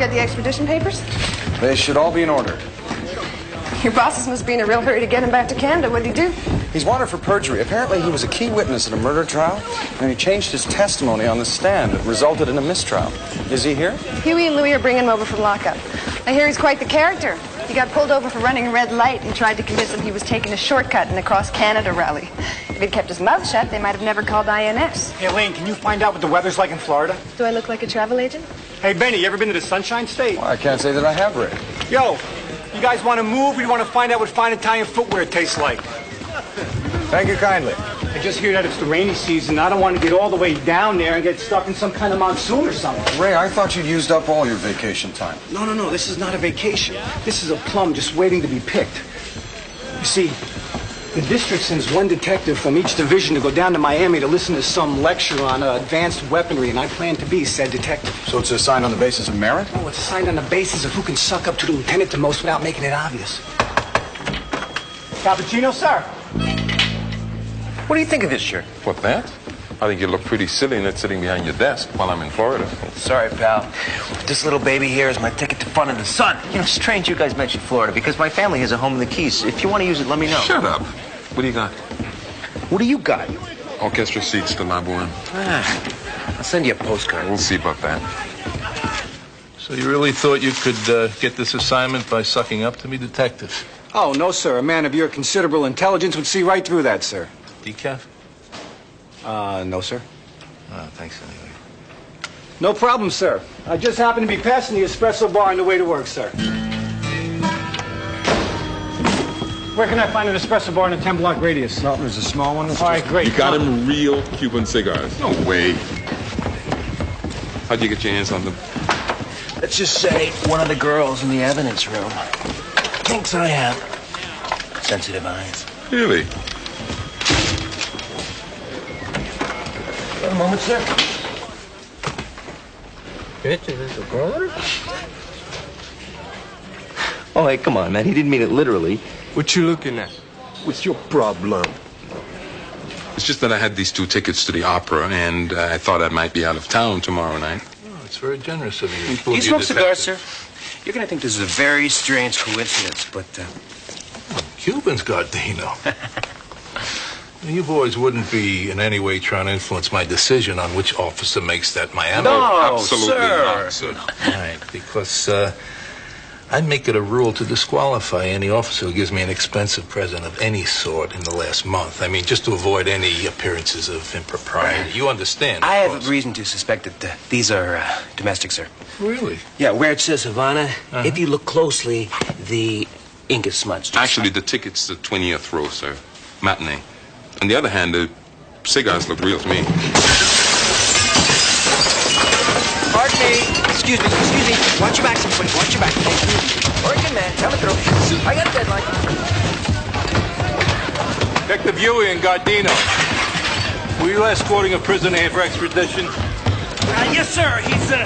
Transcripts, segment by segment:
Get the extradition papers? They should all be in order. Your bosses must be in a real hurry to get him back to Canada. What'd he do? He's wanted for perjury. Apparently he was a key witness in a murder trial, and he changed his testimony on the stand. It resulted in a mistrial. Is he here? Huey and Louie are bringing him over from lockup. I hear he's quite the character. He got pulled over for running a red light and tried to convince them he was taking a shortcut in the Cross-Canada rally. If he'd kept his mouth shut, they might have never called INS. Hey, Elaine, can you find out what the weather's like in Florida? Do I look like a travel agent? Hey, Benny, you ever been to the Sunshine State? Well, I can't say that I have, Ray. Yo, you guys want to move? We want to find out what fine Italian footwear tastes like. Thank you kindly. I just hear that it's the rainy season. I don't want to get all the way down there and get stuck in some kind of monsoon or something. Ray, I thought you'd used up all your vacation time. No. This is not a vacation. This is a plum just waiting to be picked. You see, the district sends one detective from each division to go down to Miami to listen to some lecture on advanced weaponry, and I plan to be said detective. So it's assigned on the basis of merit? Oh, it's assigned on the basis of who can suck up to the lieutenant the most without making it obvious. Cappuccino, sir. What do you think of this shirt? What, that? I think you look pretty silly in it sitting behind your desk while I'm in Florida. Sorry, pal. This little baby here is my ticket to fun in the sun. You know, strange you guys mentioned Florida because my family has a home in the Keys. If you want to use it, let me know. Shut up. What do you got? What do you got? Orchestra seats to La Boheme. I'll send you a postcard. We'll see about that. So you really thought you could get this assignment by sucking up to me, detective? Oh, no, sir. A man of your considerable intelligence would see right through that, sir. Decaf? No, sir. Thanks anyway. No problem, sir. I just happened to be passing the espresso bar on the way to work, sir. Where can I find an espresso bar in a 10-block radius? No, there's a small one. All right, great. You got him real Cuban cigars. No way. How'd you get your hands on them? Let's just say one of the girls in the evidence room thinks I have sensitive eyes. Really? A moment, sir. Is a girl? Oh, hey, come on, man. He didn't mean it literally. What you looking at? What's your problem? It's just that I had these 2 tickets to the opera, and I thought I might be out of town tomorrow night. Oh, it's very generous of you. Do you smoke cigars, sir? You're going to think this is a very strange coincidence, but... Cubans, Gardino. You boys wouldn't be in any way trying to influence my decision on which officer makes that Miami. No, absolutely sir. not, sir. Right, because I'd make it a rule to disqualify any officer who gives me an expensive present of any sort in the last month. I mean, just to avoid any appearances of impropriety. You understand? I have reason to suspect that these are domestic, sir. Really? Yeah, where it says Havana, if you look closely, the ink is smudged. Actually, the ticket's the 20th row, sir. Matinee. On the other hand, the cigars look real to me. Pardon me. Excuse me. Watch your back, somebody. Watch your back. Working, man. Tell me through. I got a deadline. Detective Huey and Gardino. Were you escorting a prisoner here for extradition? Yes, sir. He's, I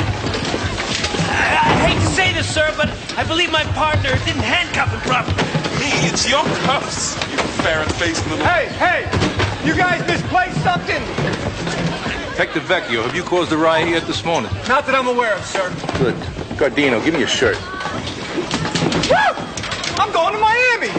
hate to say this, sir, but I believe my partner didn't handcuff him properly. Hey, it's your cuffs, you ferret-faced little... Hey! You guys misplaced something! Detective Vecchio, have you caused a riot yet this morning? Not that I'm aware of, sir. Good. Gardino, give me your shirt. Woo! I'm going to Miami!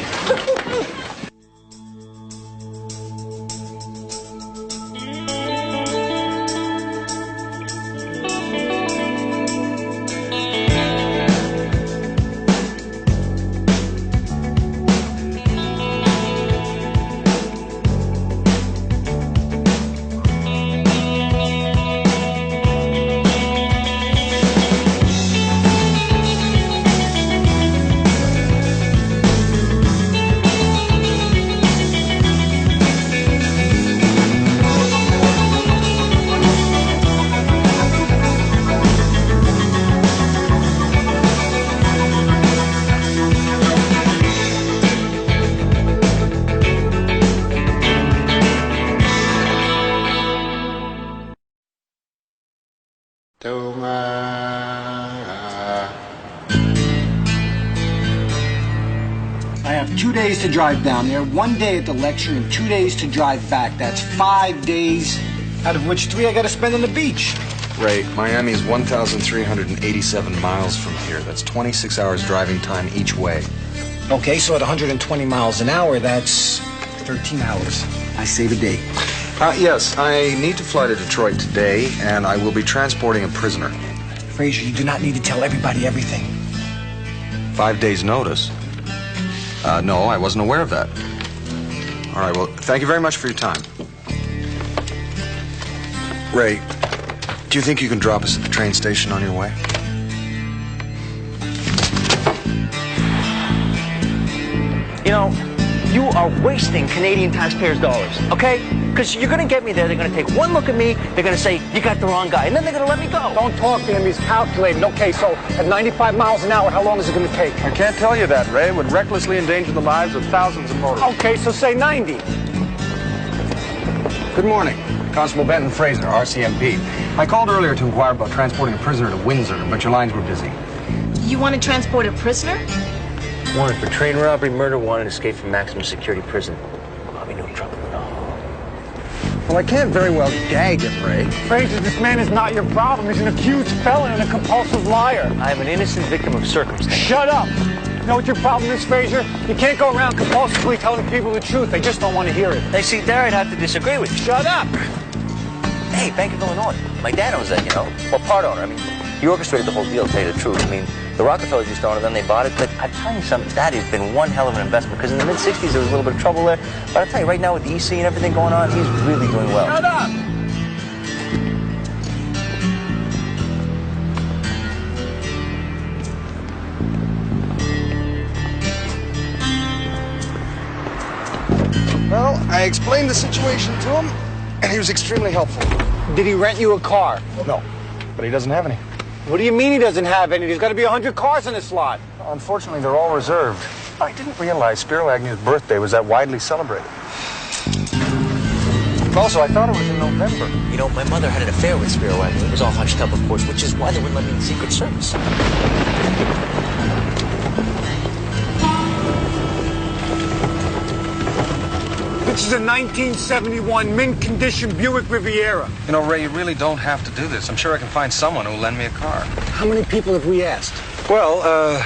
I have 2 days to drive down there, 1 day at the lecture, and 2 days to drive back. That's 5 days, out of which 3 I got to spend on the beach. Ray, Miami is 1,387 miles from here. That's 26 hours driving time each way. Okay, so at 120 miles an hour, that's 13 hours. I save a day. Yes, I need to fly to Detroit today, and I will be transporting a prisoner. Frazier, you do not need to tell everybody everything. 5 days' notice? No, I wasn't aware of that. All right, well, thank you very much for your time. Ray, do you think you can drop us at the train station on your way? You know, you are wasting Canadian taxpayers' dollars, okay? Because you're going to get me there, they're going to take one look at me, they're going to say, you got the wrong guy, and then they're going to let me go. Don't talk to him, he's calculating. Okay, so at 95 miles an hour, how long is it going to take? I can't tell you that, Ray. It would recklessly endanger the lives of thousands of motorists. Okay, so say 90. Good morning. Constable Benton Fraser, RCMP. I called earlier to inquire about transporting a prisoner to Windsor, but your lines were busy. You want to transport a prisoner? Wanted for train robbery, murder, wanted escape from maximum security prison. I'm in no trouble at all. Well, I can't very well gag him, Ray. Frazier, this man is not your problem. He's an accused felon and a compulsive liar. I am an innocent victim of circumstance. Shut up! You know what your problem is, Frazier? You can't go around compulsively telling people the truth. They just don't want to hear it. Hey, see, there I'd have to disagree with you. Shut up! Hey, Bank of Illinois. My dad owns that, you know. Well, part owner. I mean, he orchestrated the whole deal, to tell you the truth. I mean, the Rockefellers used to own it, then they bought it. But I'm telling you something, that has been one hell of an investment. Because in the mid-'60s, there was a little bit of trouble there. But I'll tell you, right now with the EC and everything going on, he's really doing well. Shut up! Well, I explained the situation to him, and he was extremely helpful. Did he rent you a car? No, but he doesn't have any. What do you mean he doesn't have any? There's got to be 100 cars in this lot. Unfortunately, they're all reserved. I didn't realize Spiro Agnew's birthday was that widely celebrated. Also, I thought it was in November. You know, my mother had an affair with Spiro Agnew. It was all hushed up, of course, which is why they wouldn't let me in the Secret Service. This is a 1971 mint condition Buick Riviera. You know, Ray, you really don't have to do this. I'm sure I can find someone who'll lend me a car. How many people have we asked? Well,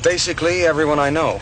basically everyone I know.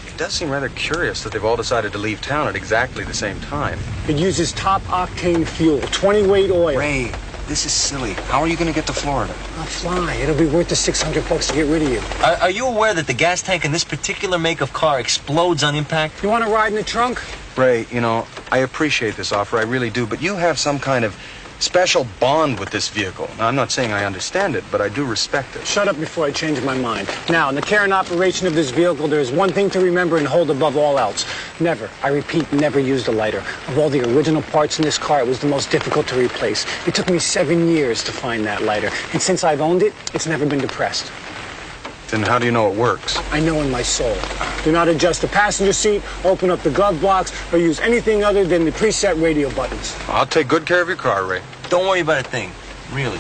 It does seem rather curious that they've all decided to leave town at exactly the same time. It uses top octane fuel, 20-weight oil. Ray, this is silly. How are you going to get to Florida? I'll fly. It'll be worth the $600 to get rid of you. Are you aware that the gas tank in this particular make of car explodes on impact? You want to ride in the trunk? Ray, you know, I appreciate this offer, I really do, but you have some kind of special bond with this vehicle. Now, I'm not saying I understand it, but I do respect it. Shut up before I change my mind. Now, in the care and operation of this vehicle, there is one thing to remember and hold above all else. Never, I repeat, never used a lighter. Of all the original parts in this car, it was the most difficult to replace. It took me 7 years to find that lighter, and since I've owned it, it's never been depressed. Then how do you know it works? I know in my soul. Do not adjust the passenger seat, open up the glove box, or use anything other than the preset radio buttons. I'll take good care of your car, Ray. Don't worry about a thing. Really.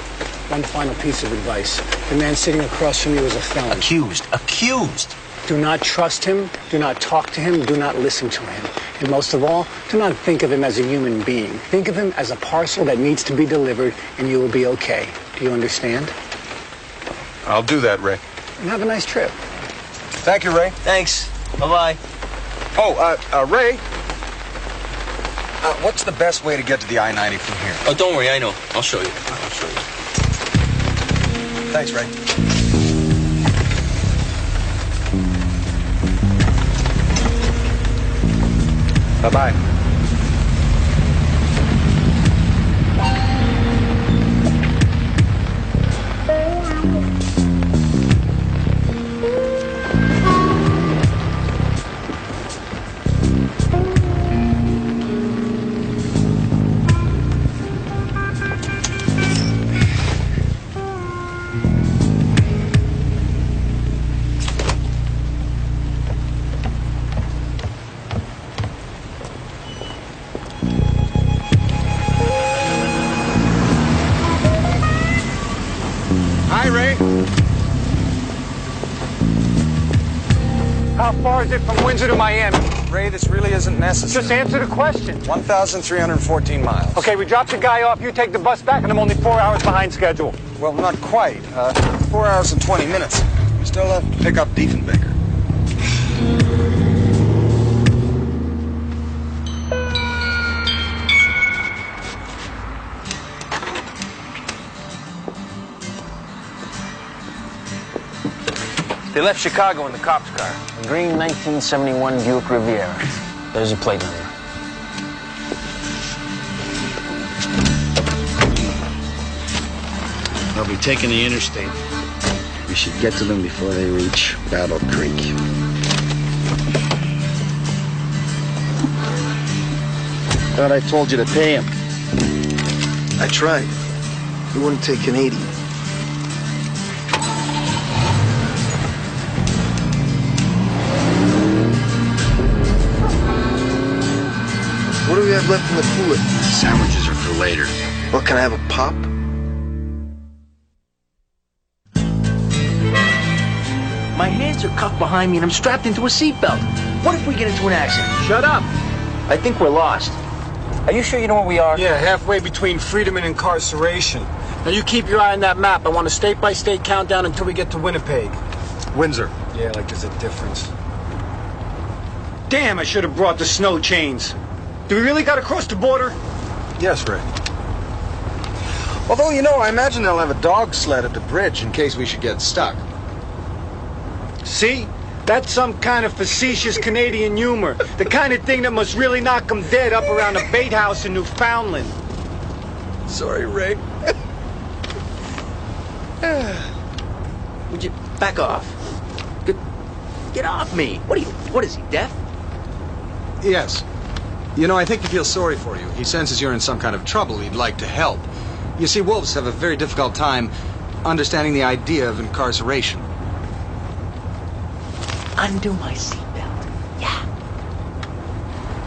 One final piece of advice. The man sitting across from you is a felon. Accused. Accused. Do not trust him, do not talk to him, do not listen to him. And most of all, do not think of him as a human being. Think of him as a parcel that needs to be delivered, and you will be okay. Do you understand? I'll do that, Ray. And have a nice trip. Thank you, Ray. Thanks. Bye-bye. Oh, Ray. What's the best way to get to the I-90 from here? Oh, don't worry, I know. I'll show you. Thanks, Ray. Bye-bye. How How far is it from Windsor to Miami? Ray, this really isn't necessary. Just answer the question. 1,314 miles. Okay, we drop the guy off, you take the bus back, and I'm only 4 hours behind schedule. Well, not quite. 4 hours and 20 minutes. We still have to pick up Diefenbaker. They left Chicago in the cop's car. A green 1971 Buick Riviera. There's a plate number. They'll be taking the interstate. We should get to them before they reach Battle Creek. Thought I told you to pay him. I tried. He wouldn't take Canadian. What do we have left in the cooler? Sandwiches are for later. Well, can I have a pop? My hands are cuffed behind me and I'm strapped into a seatbelt. What if we get into an accident? Shut up. I think we're lost. Are you sure you know where we are? Yeah, halfway between freedom and incarceration. Now you keep your eye on that map. I want a state-by-state countdown until we get to Winnipeg. Windsor. Yeah, like there's a difference. Damn, I should have brought the snow chains. Do we really got to cross the border? Yes, Ray. Although, you know, I imagine they'll have a dog sled at the bridge in case we should get stuck. See? That's some kind of facetious Canadian humor. The kind of thing that must really knock them dead up around a bait house in Newfoundland. Sorry, Ray. Would you back off? Get off me. What is he, deaf? Yes. You know, I think he feels sorry for you. He senses you're in some kind of trouble. He'd like to help. You see, wolves have a very difficult time understanding the idea of incarceration. Undo my seatbelt. Yeah.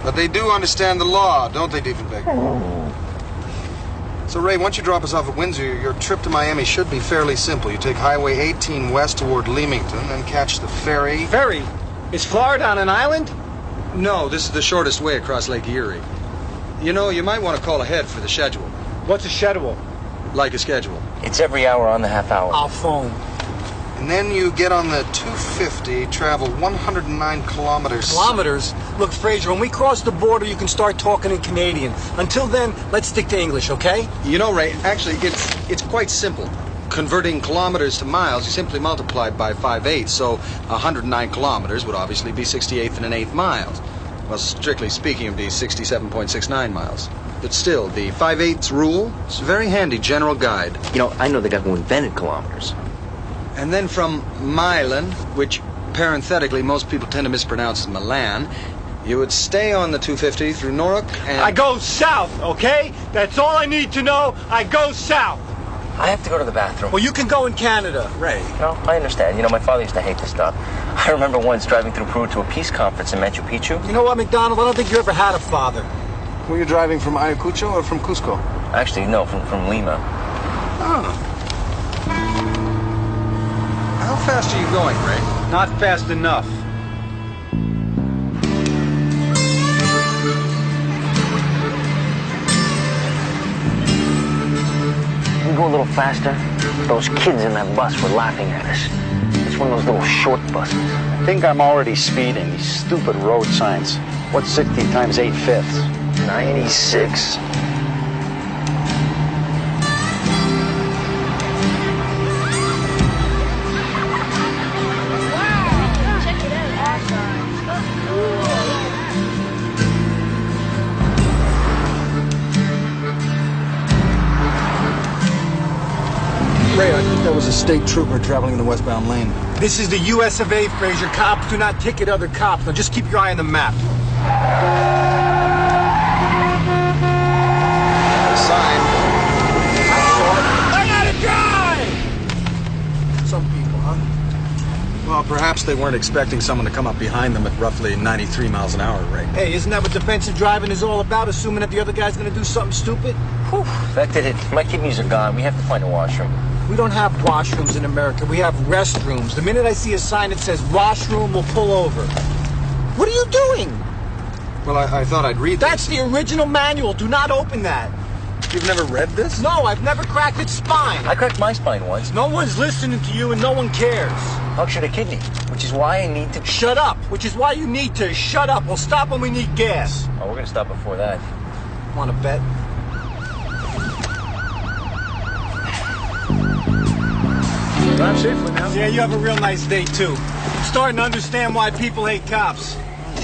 But they do understand the law, don't they, Diefenbaker? So, Ray, once you drop us off at Windsor, your trip to Miami should be fairly simple. You take Highway 18 west toward Leamington, then catch the ferry. Ferry? Is Florida on an island? No, this is the shortest way across Lake Erie. You know, you might want to call ahead for the schedule. What's a schedule? Like a schedule. It's every hour on the half hour. I'll phone. And then you get on the 250, travel 109 kilometers. Kilometers? Look, Fraser, when we cross the border, you can start talking in Canadian. Until then, let's stick to English, okay? You know, Ray, actually, it's quite simple. Converting kilometers to miles, you simply multiply by 5/8, so 109 kilometers would obviously be 68 and an eighth miles. Well, strictly speaking, it would be 67.69 miles. But still, the 5/8 rule is a very handy general guide. You know, I know the guy who invented kilometers. And then from Milan, which parenthetically most people tend to mispronounce as Milan, you would stay on the 250 through Norwalk and... I go south, okay? That's all I need to know. I go south. I have to go to the bathroom. Well, you can go in Canada. Ray. No, I understand. You know, my father used to hate this stuff. I remember once driving through Peru to a peace conference in Machu Picchu. You know what, McDonald? I don't think you ever had a father. Were you driving from Ayacucho or from Cusco? Actually, no, from Lima. Oh. How fast are you going, Ray? Not fast enough. Can we go a little faster? Those kids in that bus were laughing at us. It's one of those little short buses. I think I'm already speeding. These stupid road signs. What's 60 times 8/5? 96. Ray, I think that was a state trooper traveling in the westbound lane. This is the U.S. of A., Fraser. Cops do not ticket other cops. Now just keep your eye on the map. Sign. I gotta drive! Some people, huh? Well, perhaps they weren't expecting someone to come up behind them at roughly 93 miles an hour, Ray. Hey, isn't that what defensive driving is all about? Assuming that the other guy's gonna do something stupid? Whew, that did it. My kidneys are gone. We have to find a washroom. We don't have washrooms in America. We have restrooms. The minute I see a sign that says washroom, we'll pull over. What are you doing? Well, I thought I'd read That's the original manual. Do not open that. You've never read this? No, I've never cracked its spine. I cracked my spine once. No one's listening to you and no one cares. Punctured a kidney, which is why I need to... Shut up, which is why you need to shut up. We'll stop when we need gas. Oh, we're gonna stop before that. Want to bet? Drive safely now. Yeah, you have a real nice day, too. I'm starting to understand why people hate cops.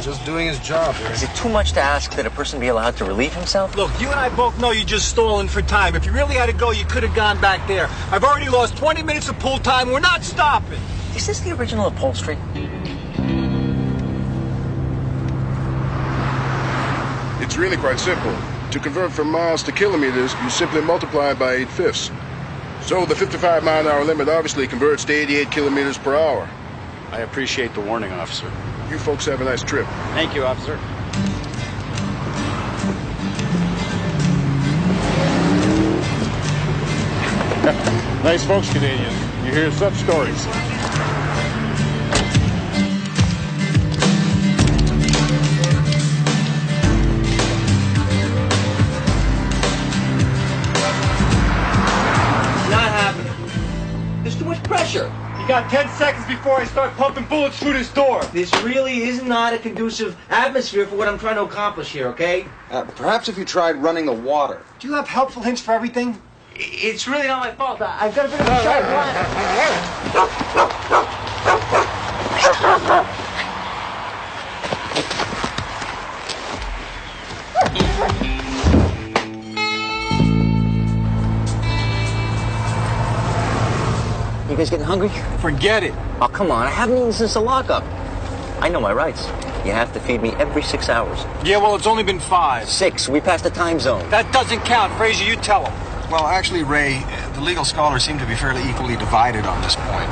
Just doing his job, Ray. Is it too much to ask that a person be allowed to relieve himself? Look, you and I both know you're just stalling for time. If you really had to go, you could have gone back there. I've already lost 20 minutes of pull time. We're not stopping. Is this the original upholstery? It's really quite simple. To convert from miles to kilometers, you simply multiply it by 8/5. So the 55-mile-an-hour limit obviously converts to 88 kilometers per hour. I appreciate the warning, officer. You folks have a nice trip. Thank you, officer. Nice folks, Canadians. You hear such stories. Not happening. There's too much pressure. You got 10 seconds before I start pumping bullets through this door. This really is not a conducive atmosphere for what I'm trying to accomplish here, okay? Perhaps if you tried running the water. Do you have helpful hints for everything? It's really not my fault. I've got a bit of a sharp You guys getting hungry? Forget it. Oh, come on. I haven't eaten since the lockup. I know my rights. You have to feed me every 6 hours. Yeah, well, it's only been 5. 6. We passed the time zone. That doesn't count. Fraser, you tell him. Well, actually, Ray, the legal scholars seem to be fairly equally divided on this point.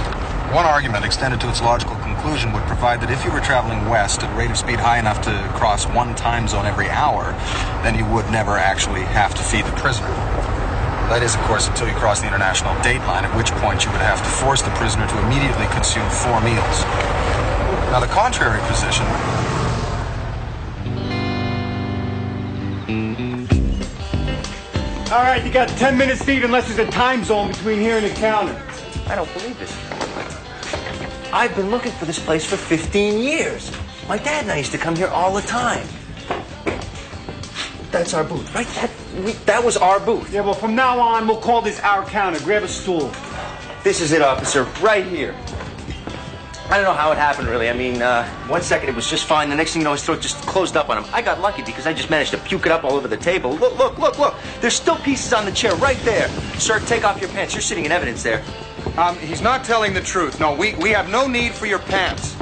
One argument, extended to its logical conclusion, would provide that if you were traveling west at a rate of speed high enough to cross one time zone every hour, then you would never actually have to feed the prisoner. That is, of course, until you cross the international date line, at which point you would have to force the prisoner to immediately consume 4 meals. Now, the contrary position... All right, you got 10 minutes to eat unless there's a time zone between here and the counter. I don't believe this. I've been looking for this place for 15 years. My dad and I used to come here all the time. That's our booth, right? That was our booth. Yeah, well, from now on, we'll call this our counter. Grab a stool. This is it, officer, right here. I don't know how it happened, really. I mean, 1 second it was just fine. The next thing you know, his throat just closed up on him. I got lucky because I just managed to puke it up all over the table. Look, look, look, look. There's still pieces on the chair right there. Sir, take off your pants. You're sitting in evidence there. He's not telling the truth. No, we have no need for your pants.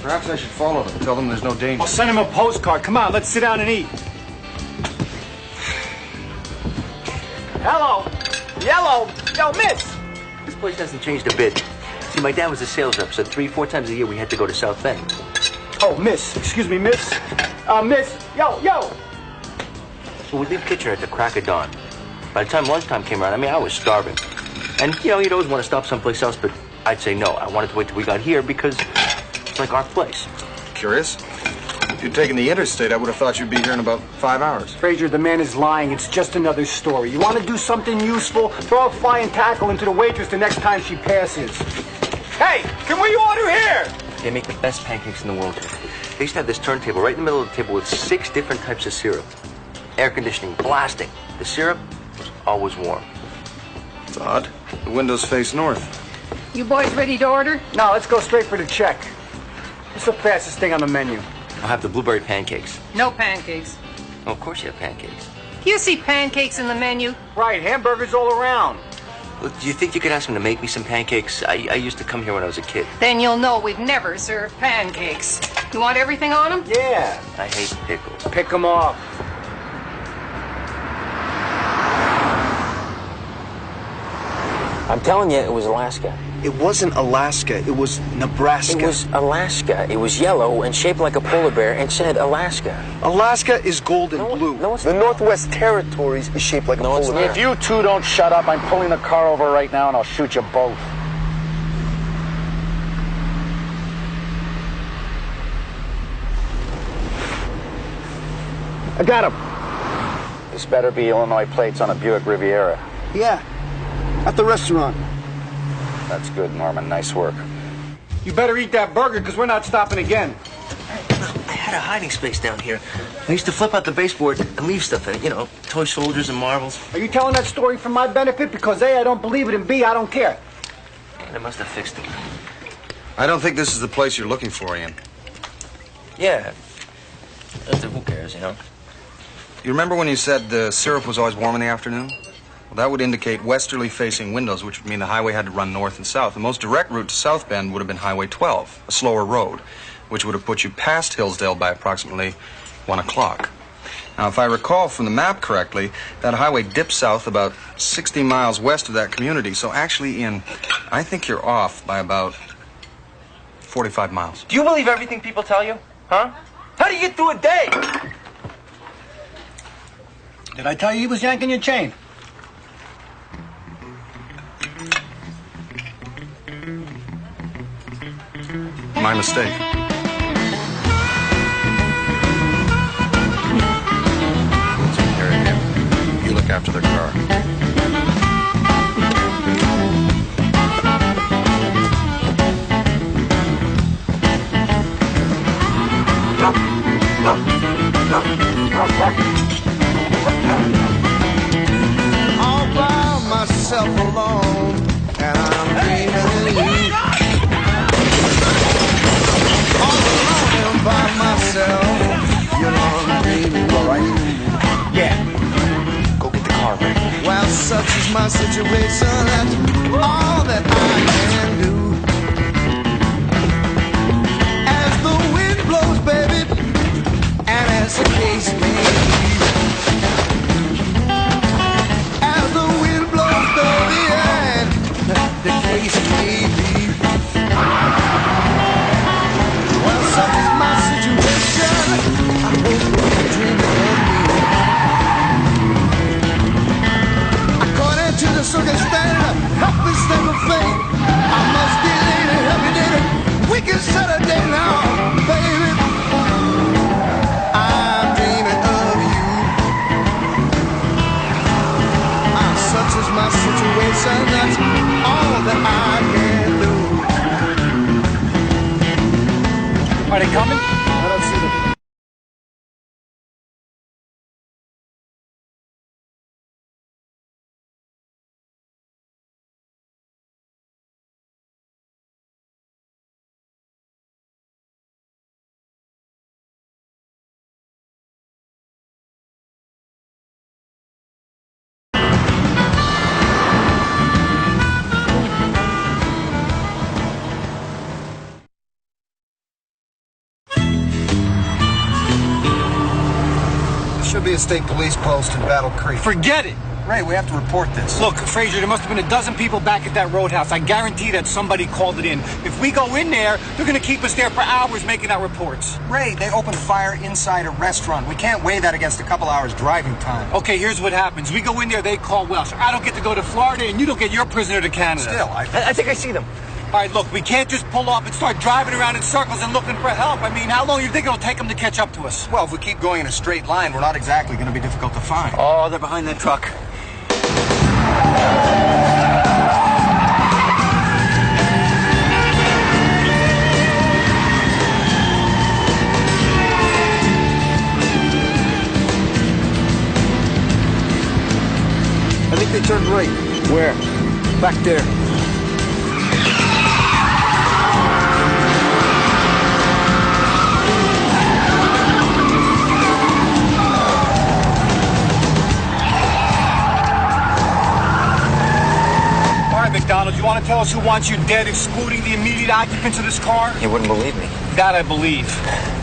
Perhaps I should follow them. Tell them there's no danger. I'll send him a postcard. Come on, let's sit down and eat. Hello. Yellow. Yo, miss. This place hasn't changed a bit. See, my dad was a sales rep, so 3-4 times a year we had to go to South Bend. Oh, miss. Excuse me, miss. Miss. Yo. So we'd leave Kitchener at the crack of dawn. By the time lunchtime came around, I mean, I was starving. And, you know, you'd always want to stop someplace else, but I'd say no. I wanted to wait till we got here because it's like our place. Curious? If you'd taken the interstate, I would have thought you'd be here in about 5 hours. Fraser, the man is lying. It's just another story. You want to do something useful? Throw a flying tackle into the waitress the next time she passes. Hey, can we order here? They make the best pancakes in the world. They used to have this turntable right in the middle of the table with 6 different types of syrup. Air conditioning blasting. The syrup was always warm. It's odd. The windows face north. You boys ready to order? No, let's go straight for the check. What's the fastest thing on the menu? I'll have the blueberry pancakes. No pancakes. Oh, of course you have pancakes. You see pancakes in the menu? Right, hamburgers all around. Look, do you think you could ask him to make me some pancakes? I used to come here when I was a kid. Then you'll know we've never served pancakes. You want everything on them? Yeah. I hate pickles. Pick them off. I'm telling you, it was Alaska. It wasn't Alaska. It was Nebraska. It was Alaska. It was yellow and shaped like a polar bear and said Alaska. Alaska is gold and blue. No, it's the not. Northwest Territories is shaped like a polar bear. If you two don't shut up, I'm pulling the car over right now and I'll shoot you both. I got him. This better be Illinois plates on a Buick Riviera. Yeah, at the restaurant. That's good, Norman. Nice work. You better eat that burger, because we're not stopping again. I had a hiding space down here. I used to flip out the baseboard and leave stuff in it, you know, toy soldiers and marbles. Are you telling that story for my benefit? Because A, I don't believe it, and B, I don't care. They must have fixed it. I don't think this is the place you're looking for, Ian. Yeah. Who cares, you know? You remember when you said the syrup was always warm in the afternoon? Well, that would indicate westerly facing windows, which would mean the highway had to run north and south. The most direct route to South Bend would have been Highway 12, a slower road, which would have put you past Hillsdale by approximately 1 o'clock. Now, if I recall from the map correctly, that highway dips south about 60 miles west of that community. So actually, Ian, I think you're off by about 45 miles. Do you believe everything people tell you? Huh? How do you get through a day? Did I tell you he was yanking your chain? My mistake. Take care of him. You look after the car. All by myself alone, and I'm dreaming you. All alone and by myself, you know I'm dreaming. All right? Yeah. Go get the car ready. Well, such is my situation, that's all that I can do. As the wind blows, baby, and as the case may be. As the wind blows, baby, and the case may be. Well, such is my situation, I hope you're dreaming of me. According to the circumstance, helpless step of fate, I must be late and happy day. We can Saturday now, baby. I'm dreaming of you. Such is my situation, that's all that I can do. Are they coming? I don't see them. Should be a state police post in Battle Creek. Forget it! Ray, we have to report this. Look, Frazier, there must have been a dozen people back at that roadhouse. I guarantee that somebody called it in. If we go in there, they're going to keep us there for hours making out reports. Ray, they opened fire inside a restaurant. We can't weigh that against a couple hours driving time. Okay, here's what happens. We go in there, they call Welsh. I don't get to go to Florida, and you don't get your prisoner to Canada. Still, I think I see them. All right, look, we can't just pull off and start driving around in circles and looking for help. I mean, how long do you think it'll take them to catch up to us? Well, if we keep going in a straight line, we're not exactly going to be difficult to find. Oh, they're behind that truck. I think they turned right. Where? Back there. McDonald, you want want to tell us who wants you dead, excluding the immediate occupants of this car? You wouldn't believe me. That I believe.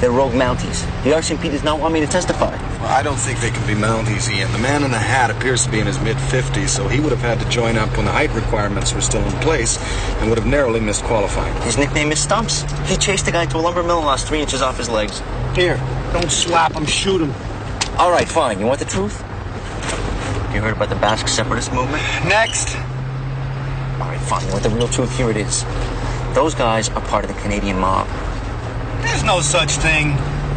They're rogue Mounties. The RCMP does not want me to testify. Well, I don't think they can be Mounties, Ian. The man in the hat appears to be in his mid-50s, so he would have had to join up when the height requirements were still in place and would have narrowly missed qualifying. His nickname is Stumps. He chased a guy to a lumber mill and lost 3 inches off his legs. Here, don't slap him, shoot him. All right, fine. You want the truth? You heard about the Basque separatist movement? Next. All right, fine. You want the real truth? Here it is. Those guys are part of the Canadian mob. There's no such thing.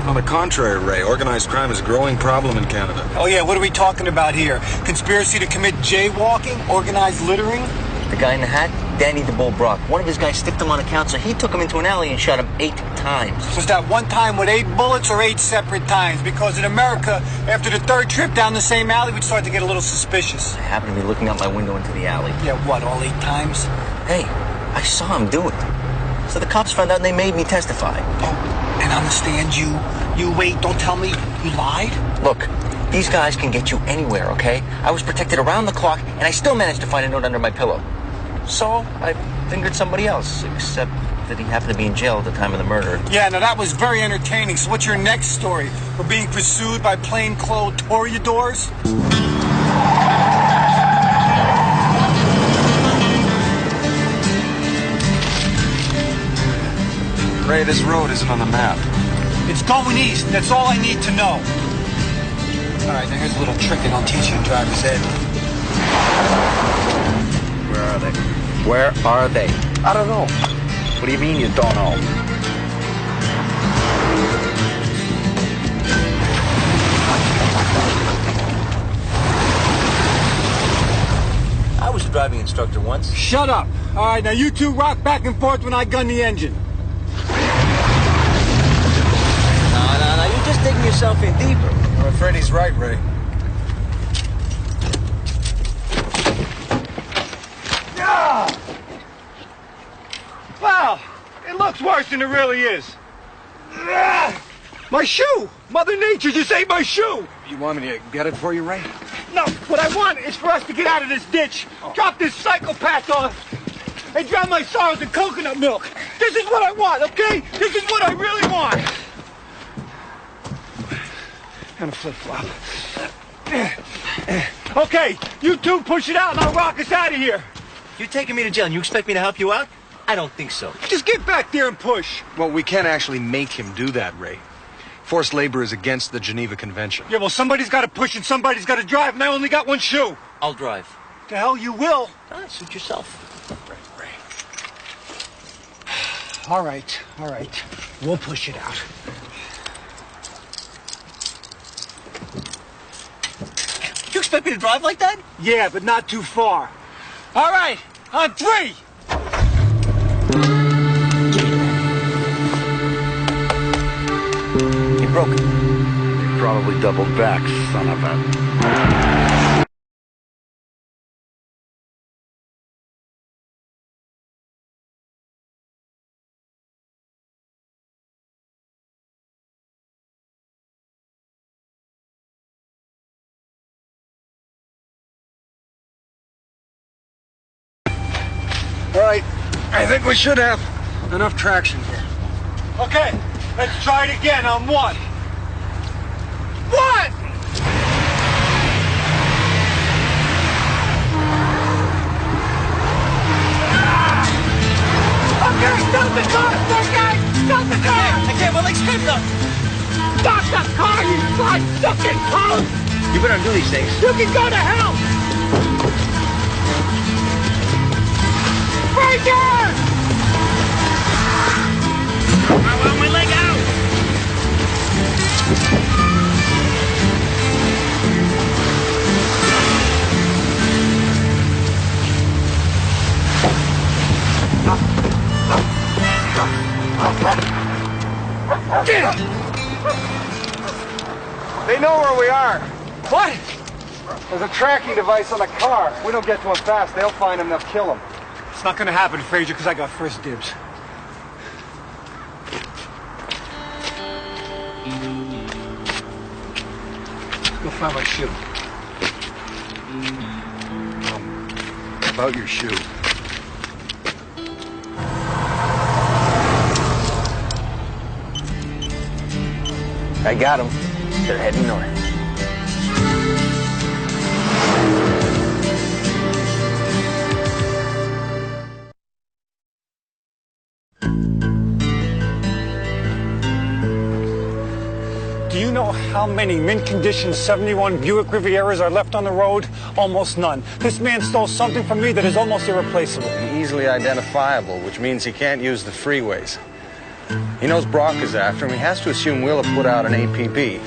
On the contrary, Ray, organized crime is a growing problem in Canada. Oh, yeah, what are we talking about here? Conspiracy to commit jaywalking? Organized littering? The guy in the hat, Danny the Bull Brock. One of his guys stiffed him on account, so he took him into an alley and shot him 8 times. Was that one time with 8 bullets or 8 separate times? Because in America, after the 3rd trip down the same alley, we'd start to get a little suspicious. I happened to be looking out my window into the alley. Yeah, what, all 8 times? Hey, I saw him do it. So the cops found out and they made me testify. Oh, and understand you wait, don't tell me you lied? Look, these guys can get you anywhere, okay? I was protected around the clock, and I still managed to find a note under my pillow. So I fingered somebody else, except that he happened to be in jail at the time of the murder. Yeah, now that was very entertaining. So what's your next story? We're being pursued by plainclothes toreadors? Ray, this road isn't on the map. It's going east. That's all I need to know. All right, now here's a little trick that I'll teach you in driver's ed. Where are they? Where are they? I don't know. What do you mean you don't know? I was a driving instructor once. Shut up. All right, now you two rock back and forth when I gun the engine. No, you're just digging yourself in deeper. I'm afraid he's right, Ray. Wow, it looks worse than it really is. My shoe! Mother Nature just ate my shoe! You want me to get it for you, Ray? No, what I want is for us to get out of this ditch, drop this psychopath off, and drown my sorrows in coconut milk. This is what I want, okay? This is what I really want. And a flip-flop. Okay, you two push it out and I'll rock us out of here. You're taking me to jail and you expect me to help you out? I don't think so. Just get back there and push. Well, we can't actually make him do that, Ray. Forced labor is against the Geneva Convention. Yeah, well, somebody's got to push and somebody's got to drive, and I only got one shoe. I'll drive. The hell you will. Suit yourself. Ray. All right. We'll push it out. You expect me to drive like that? Yeah, but not too far. All right, on 3. He broke it. He probably doubled back, son of a... All right, I think we should have enough traction here. Okay, let's try it again on 1. 1! Okay, stop the car, okay? Stop the car! I can't, my legs cramped up. Stop the car, you blood-sucking punk! You better undo these things. You can go to hell! Breaker! I want my leg out. They know where we are. What? There's a tracking device on the car. If we don't get to them fast, they'll find him, they'll kill him. It's not gonna happen, Frazier, because I got first dibs. Go find my shoe. About your shoe. I got them. They're heading north. Do you know how many mint-condition 71 Buick Rivieras are left on the road? Almost none. This man stole something from me that is almost irreplaceable. Easily identifiable, which means he can't use the freeways. He knows Brock is after him. He has to assume we'll have put out an APB.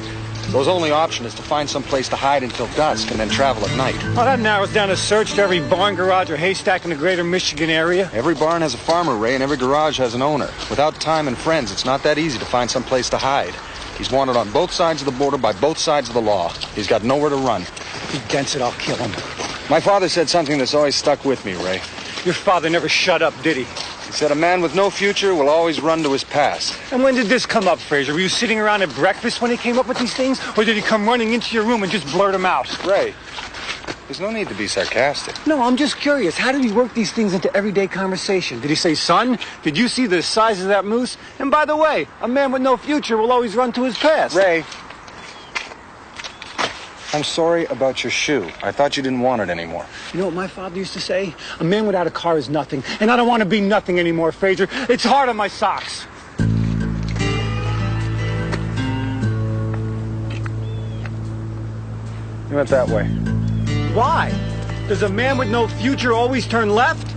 So his only option is to find some place to hide until dusk and then travel at night. Well, that narrows down a search to every barn, garage, or haystack in the greater Michigan area. Every barn has a farmer, Ray, and every garage has an owner. Without time and friends, it's not that easy to find some place to hide. He's wanted on both sides of the border by both sides of the law. He's got nowhere to run. If he gets it, I'll kill him. My father said something that's always stuck with me, Ray. Your father never shut up, did he? He said a man with no future will always run to his past. And when did this come up, Fraser? Were you sitting around at breakfast when he came up with these things? Or did he come running into your room and just blurt them out? Ray, there's no need to be sarcastic. No, I'm just curious. How did he work these things into everyday conversation? Did he say, son, did you see the size of that moose? And by the way, a man with no future will always run to his past. Ray, I'm sorry about your shoe. I thought you didn't want it anymore. You know what my father used to say? A man without a car is nothing. And I don't want to be nothing anymore, Fraser. It's hard on my socks. You went that way. Why? Does a man with no future always turn left?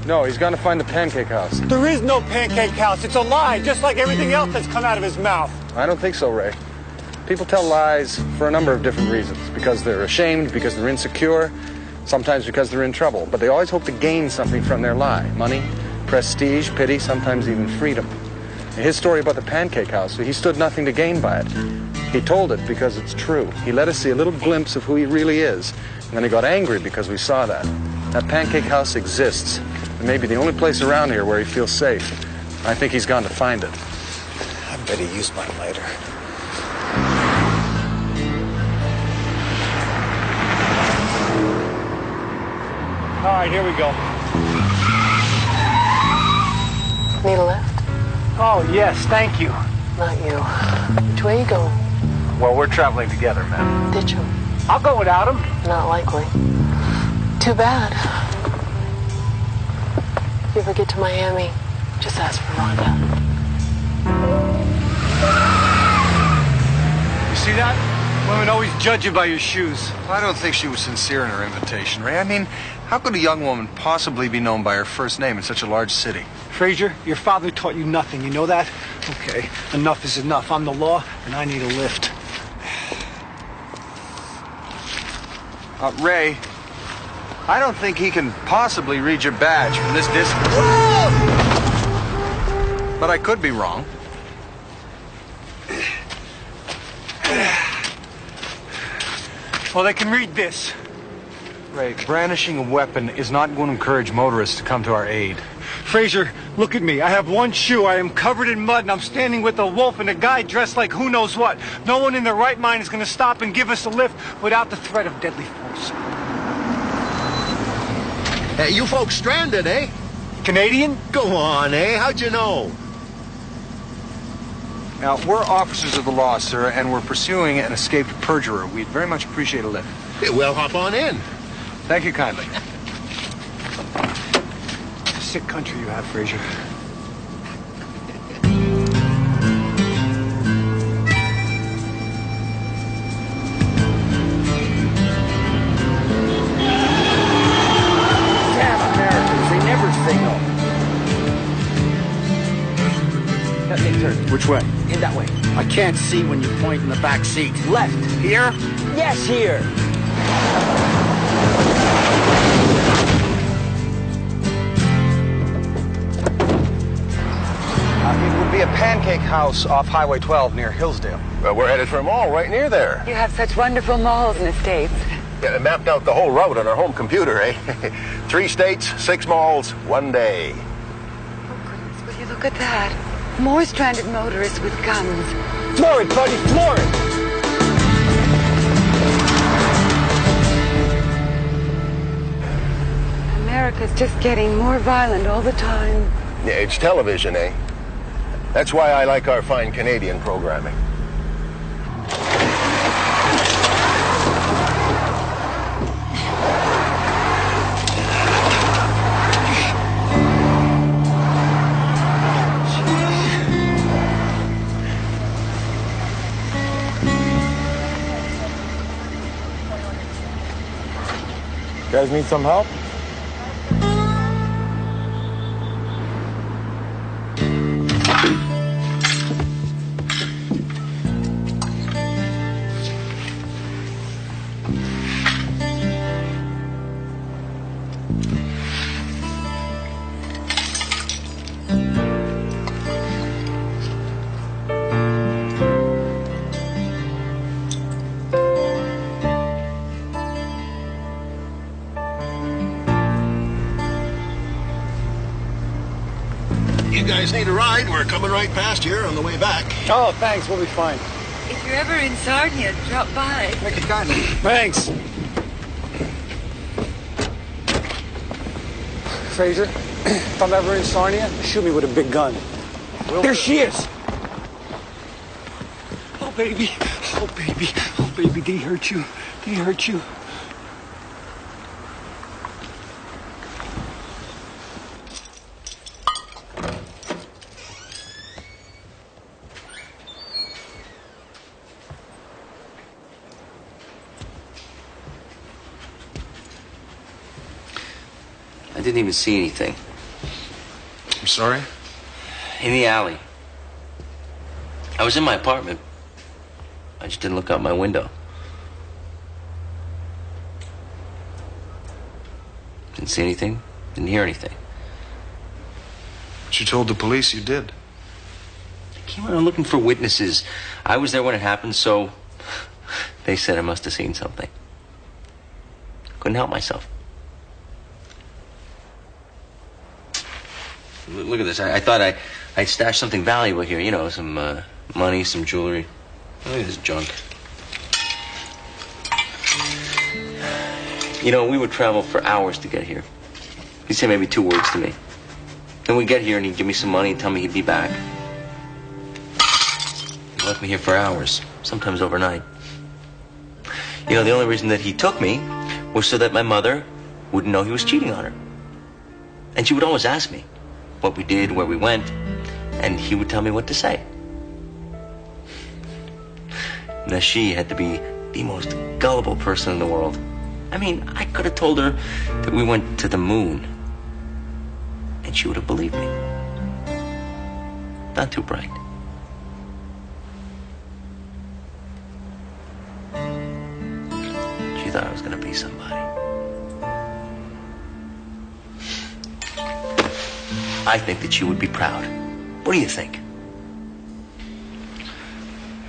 No, he's gone to find the pancake house. There is no pancake house. It's a lie, just like everything else that's come out of his mouth. I don't think so, Ray. People tell lies for a number of different reasons. Because they're ashamed, because they're insecure, sometimes because they're in trouble. But they always hope to gain something from their lie. Money, prestige, pity, sometimes even freedom. His story about the pancake house, he stood nothing to gain by it. He told it because it's true. He let us see a little glimpse of who he really is. And then he got angry because we saw that. That pancake house exists. It may be the only place around here where he feels safe. I think he's gone to find it. I bet he used my lighter. All right, here we go. Need a lift? Oh, yes, thank you. Not you. Which way you going? Well, we're traveling together, man. Did you? I'll go without him. Not likely. Too bad. If you ever get to Miami, just ask for Rhonda. You see that? Women always judge you by your shoes. I don't think she was sincere in her invitation, Ray. I mean, how could a young woman possibly be known by her first name in such a large city? Fraser, your father taught you nothing. You know that? Okay, enough is enough. I'm the law, and I need a lift. Ray, I don't think he can possibly read your badge from this distance. But I could be wrong. Well, they can read this. Ray, brandishing a weapon is not going to encourage motorists to come to our aid. Fraser, look at me. I have one shoe. I am covered in mud, and I'm standing with a wolf and a guy dressed like who knows what. No one in their right mind is going to stop and give us a lift without the threat of deadly force. Hey, you folks stranded, eh? Canadian? Go on, eh? How'd you know? Now, we're officers of the law, sir, and we're pursuing an escaped perjurer. We'd very much appreciate a lift. Hey, well, hop on in. Thank you kindly. Sick country you have, Fraser. Damn Americans, they never say no. That big turn. Which way? In that way. I can't see when you point in the back seat. Left. Here? Yes, here. It would be a pancake house off Highway 12 near Hillsdale. Well, we're headed for a mall right near there. You have such wonderful malls in the States. Yeah, I mapped out the whole route on our home computer, eh? 3 states, 6 malls, 1 day. Oh, goodness, will you look at that? More stranded motorists with guns. Floor it, buddy, floor it! America's just getting more violent all the time. Yeah, it's television, eh? That's why I like our fine Canadian programming. guys need some help? You guys need a ride? We're coming right past here on the way back. Oh, thanks. We'll be fine. If you're ever in Sarnia, drop by. Make it kindly. Thanks. Fraser, if I'm ever in Sarnia, shoot me with a big gun. There she is. Oh, baby. Oh, baby. Oh, baby. Did he hurt you? Did he hurt you? I didn't even see anything. I'm sorry? In the alley. I was in my apartment. I just didn't look out my window. Didn't see anything. Didn't hear anything. But you told the police you did. I came around looking for witnesses. I was there when it happened, so they said I must have seen something. Couldn't help myself. Look at this. I thought I'd stashed something valuable here. You know, some money, some jewelry. Look at this junk. You know, we would travel for hours to get here. He'd say maybe 2 words to me. Then we'd get here and he'd give me some money and tell me he'd be back. He left me here for hours, sometimes overnight. You know, the only reason that he took me was so that my mother wouldn't know he was cheating on her. And she would always ask me what we did, where we went, and he would tell me what to say. Now, she had to be the most gullible person in the world. I mean, I could have told her that we went to the moon, and she would have believed me. Not too bright. She thought I was going to be somebody. I think that she would be proud. What do you think?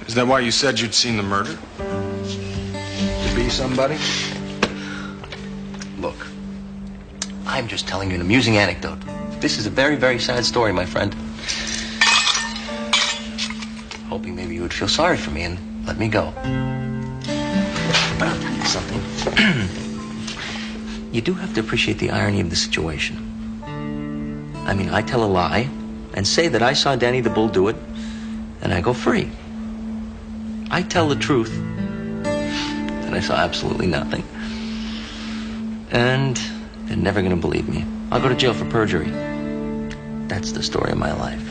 Is that why you said you'd seen the murder? To be somebody? Look, I'm just telling you an amusing anecdote. This is a very, very sad story, my friend. Hoping maybe you would feel sorry for me and let me go. But I'll tell you something. You do have to appreciate the irony of the situation. I mean, I tell a lie and say that I saw Danny the Bull do it, and I go free. I tell the truth, and I saw absolutely nothing. And they're never going to believe me. I'll go to jail for perjury. That's the story of my life.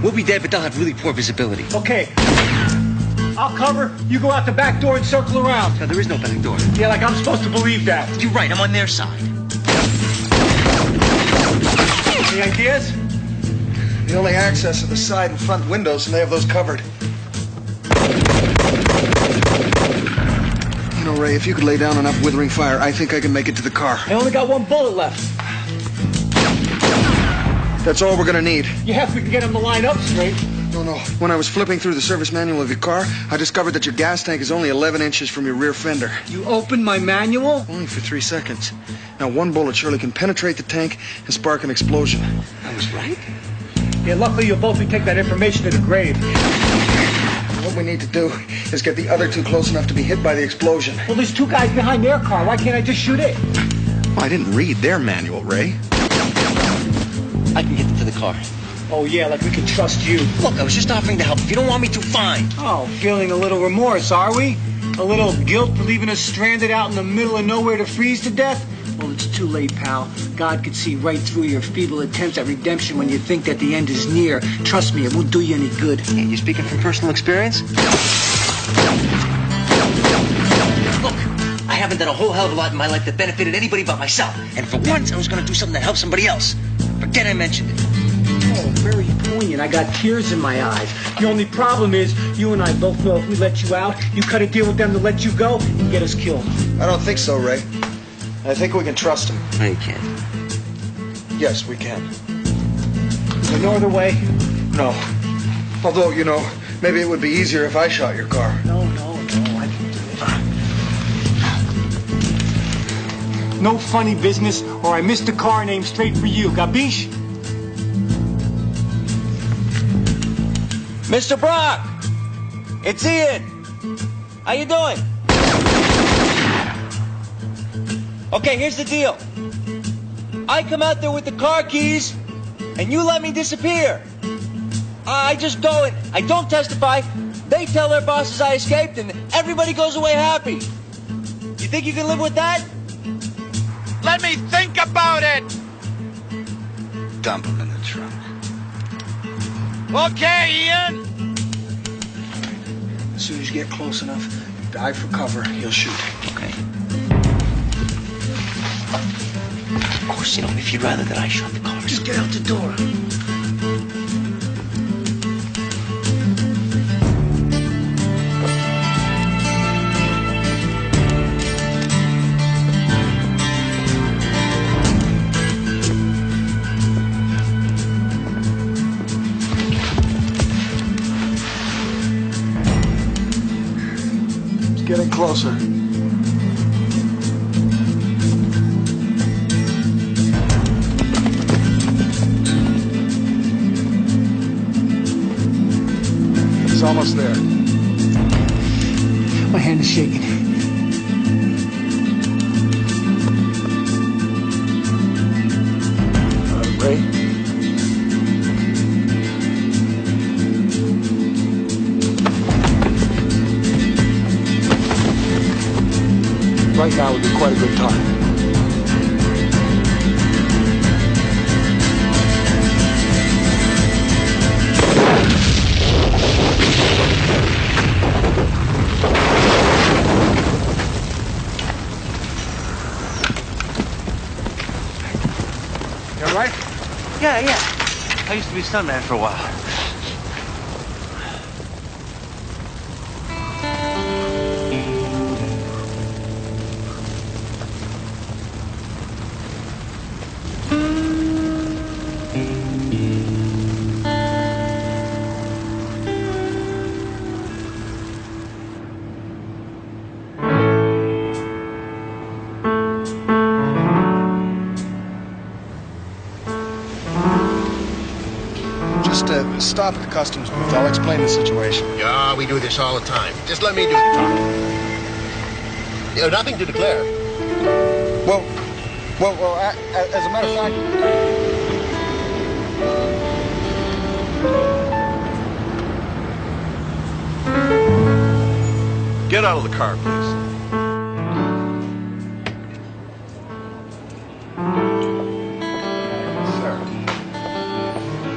We'll be dead, but they'll have really poor visibility. Okay. I'll cover. You go out the back door and circle around. No, there is no back door. Yeah, like I'm supposed to believe that. You're right. I'm on their side. Any ideas? The only access are the side and front windows, and they have those covered. You know, Ray, if you could lay down enough withering fire, I think I can make it to the car. I only got 1 bullet left. That's all we're gonna need. You have to get them to line up straight. No. When I was flipping through the service manual of your car, I discovered that your gas tank is only 11 inches from your rear fender. You opened my manual? Only for 3 seconds. Now, one bullet surely can penetrate the tank and spark an explosion. I was right? Yeah, luckily you'll both take that information to the grave. What we need to do is get the other two close enough to be hit by the explosion. Well, there's two guys behind their car. Why can't I just shoot it? Well, I didn't read their manual, Ray. I can get them to the car. Oh, yeah, like we can trust you. Look, I was just offering to help. If you don't want me to, fine. Oh, feeling a little remorse, are we? A little guilt for leaving us stranded out in the middle of nowhere to freeze to death? Well, it's too late, pal. God could see right through your feeble attempts at redemption when you think that the end is near. Trust me, it won't do you any good. Hey, you speaking from personal experience? Look, I haven't done a whole hell of a lot in my life that benefited anybody but myself. And for once, I was going to do something that helped somebody else. Forget I mentioned it. Oh, very poignant. I got tears in my eyes. The only problem is, you and I both know if we let you out, you cut a deal with them to let you go and get us killed. I don't think so, Ray. I think we can trust him. No, you can't. Yes, we can. Is there no other way? No. Although, you know, maybe it would be easier if I shot your car. No, I can do it. No funny business, or I missed the car named straight for you. Gabish? Mr. Brock! It's Ian! How you doing? Okay, here's the deal. I come out there with the car keys, and you let me disappear. I just go and I don't testify. They tell their bosses I escaped, and everybody goes away happy. You think you can live with that? Let me think about it! Dump him in the trunk. Okay, Ian? As soon as you get close enough, dive for cover, he'll shoot. Okay. Of course, you know, if you'd rather that I shut the car. Just get out the door. It's getting closer. Almost there. My hand is shaking. Ray? Right now would be quite a good time. Right? Yeah. I used to be a stuntman for a while. Stop at the customs booth. I'll explain the situation. Yeah, we do this all the time. Just let me do the talking. You have nothing to declare. Well, as a matter of fact... Get out of the car, please.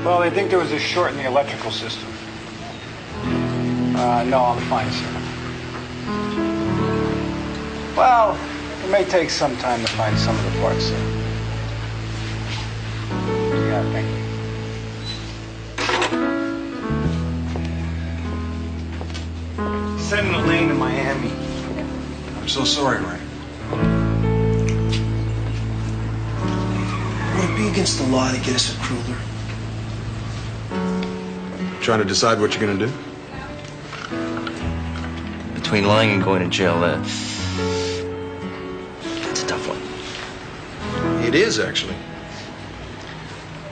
Well, they think there was a short in the electrical system. No, I'm fine, sir. Well, it may take some time to find some of the parts, sir. Yeah, thank you. Send a lane to Miami. I'm so sorry, Ray. Would it be against the law to get us a cruiser? trying to decide what you're going to do? Between lying and going to jail, that's a tough one. It is, actually.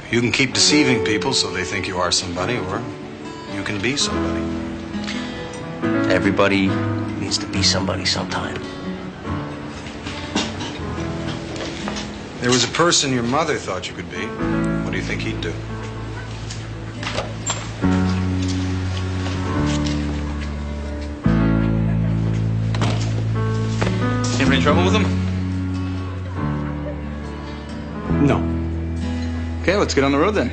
You can keep deceiving people so they think you are somebody, or you can be somebody. Everybody needs to be somebody sometime. There was a person your mother thought you could be. What do you think he'd do? Ever in trouble with him? No. Okay, let's get on the road then.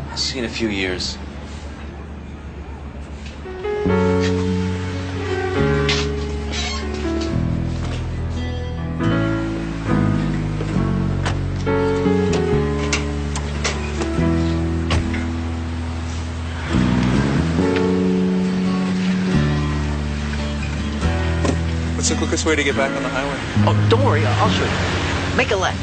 I'll see you in a few years. What's the quickest way to get back on the highway? Oh, don't worry, I'll show you. Make a left.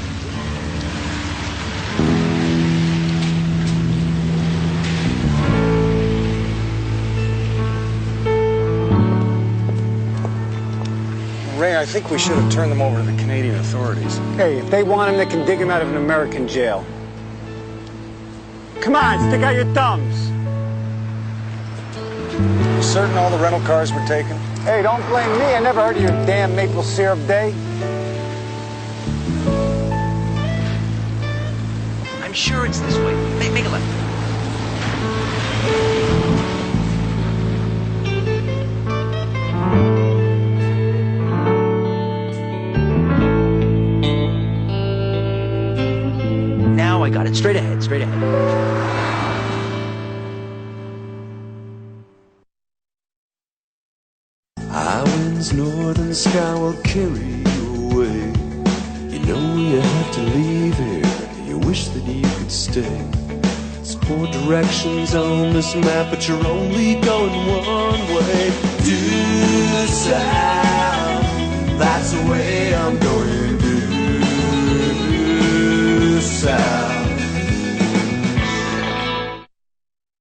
Ray, I think we should have turned them over to the Canadian authorities. Hey, if they want him, they can dig him out of an American jail. Come on, stick out your thumbs. You certain all the rental cars were taken? Hey, don't blame me. I never heard of your damn maple syrup day. I'm sure it's this way. Make a left. Now I got it. Straight ahead, straight ahead. Islands, northern sky will carry you away. You know you have to leave here. You wish that you could stay. There's poor directions on this map, but you're only going one way. Due south, that's the way I'm going.